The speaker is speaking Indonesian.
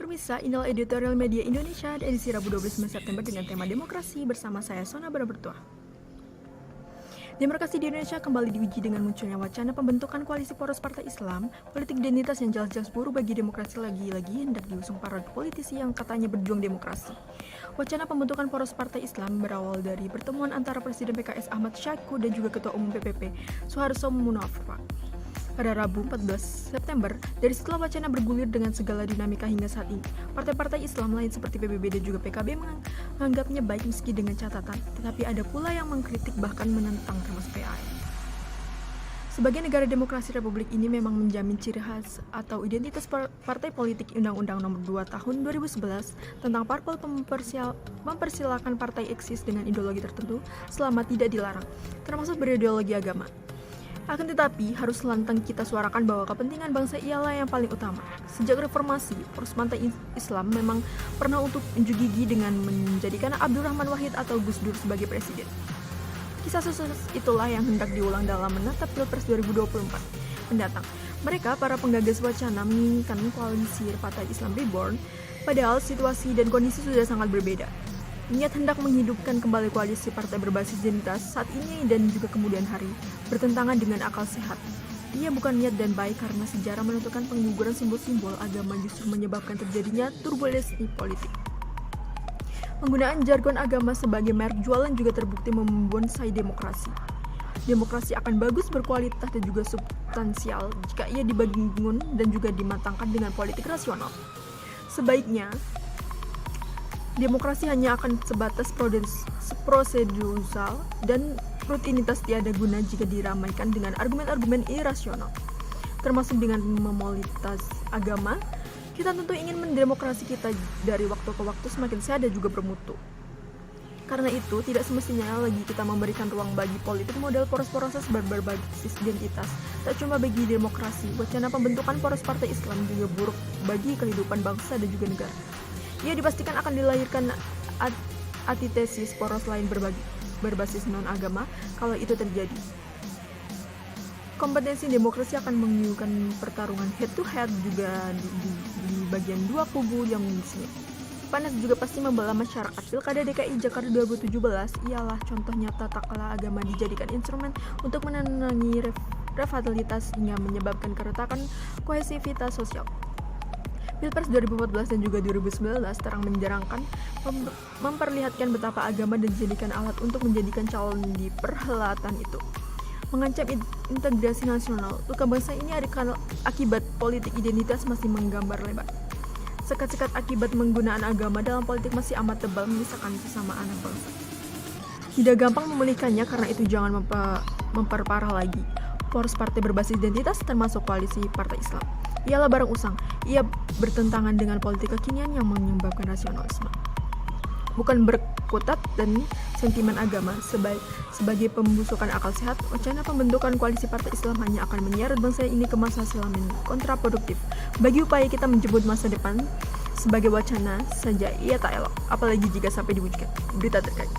Permisa, inilah editorial media Indonesia edisi Rabu 29 September dengan tema demokrasi bersama saya Sona Berbertua. Demokrasi di Indonesia kembali diuji dengan munculnya wacana pembentukan koalisi poros partai Islam. Politik identitas yang jelas-jelas buruk bagi demokrasi lagi-lagi hendak diusung para politisi yang katanya berjuang demokrasi. Wacana pembentukan poros partai Islam berawal dari pertemuan antara Presiden PKS Ahmad Syahiku dan juga Ketua Umum PPP Soeharto Monoarfa pada Rabu 14 September. Dari setelah wacana bergulir dengan segala dinamika hingga saat ini, partai-partai Islam lain seperti PBB dan juga PKB menganggapnya baik meski dengan catatan, tetapi ada pula yang mengkritik bahkan menentang termasuk PAI. Sebagai negara demokrasi, republik ini memang menjamin ciri khas atau identitas partai politik. Undang-Undang Nomor 2 Tahun 2011 tentang parpol mempersilakan partai eksis dengan ideologi tertentu selama tidak dilarang, termasuk berideologi agama. Akan tetapi, harus lantang kita suarakan bahwa kepentingan bangsa ialah yang paling utama. Sejak reformasi, poros partai Islam memang pernah untuk unjuk gigi dengan menjadikan Abdurrahman Wahid atau Gus Dur sebagai presiden. Kisah sukses itulah yang hendak diulang dalam menatap Pilpres 2024 mendatang. Mereka, para penggagas wacana, menginginkan koalisi Partai Islam Reborn, padahal situasi dan kondisi sudah sangat berbeda. Niat hendak menghidupkan kembali koalisi partai berbasis identitas saat ini dan juga kemudian hari bertentangan dengan akal sehat. Ia bukan niat dan baik karena sejarah menentukan pengguguran simbol-simbol agama justru menyebabkan terjadinya turbulensi politik. Penggunaan jargon agama sebagai merek jualan juga terbukti membonsai demokrasi. Demokrasi akan bagus, berkualitas dan juga substansial jika ia dibangun dan juga dimatangkan dengan politik rasional. Sebaiknya demokrasi hanya akan sebatas prosedural dan rutinitas tiada guna jika diramaikan dengan argumen-argumen irasional, termasuk dengan memolitas agama. Kita tentu ingin mendemokrasi kita dari waktu ke waktu semakin sehat dan juga bermutu. Karena itu, tidak semestinya lagi kita memberikan ruang bagi politik model poros-poros berbasis identitas. Tak cuma bagi demokrasi, wacana pembentukan poros partai Islam juga buruk bagi kehidupan bangsa dan juga negara. Ia dipastikan akan dilahirkan antitesis poros lain berbasis non-agama. Kalau itu terjadi, kompetensi demokrasi akan menunjukkan pertarungan head-to-head juga di bagian dua kubu yang mengisinya. Panas juga pasti membelah masyarakat. Pilkada DKI Jakarta 2017 ialah contoh nyata tak kalah agama dijadikan instrumen untuk menenangi rivalitas hingga menyebabkan keretakan kohesivitas sosial. Pilpres 2014 dan juga 2019 terang menjerangkan memperlihatkan betapa agama dijadikan alat untuk menjadikan calon di perhelatan itu. Mengancam integrasi nasional, luka bangsa ini akibat politik identitas masih menggambar lebar. Sekat-sekat akibat penggunaan agama dalam politik masih amat tebal menyisakan sesama anak bangsa. Tidak gampang memulihkannya, karena itu jangan memperparah lagi. Poros partai berbasis identitas termasuk koalisi partai Islam ialah barang usang. Ia bertentangan dengan politik kekinian yang menyebabkan rasionalisme, bukan berkutat dan sentimen agama. Sebagai pembusukan akal sehat, wacana pembentukan koalisi partai Islam hanya akan menyeret bangsa ini ke masa silam yang kontraproduktif. Bagi upaya kita menjemput masa depan, sebagai wacana saja ia tak elok, apalagi jika sampai diwujudkan. Berita terkait.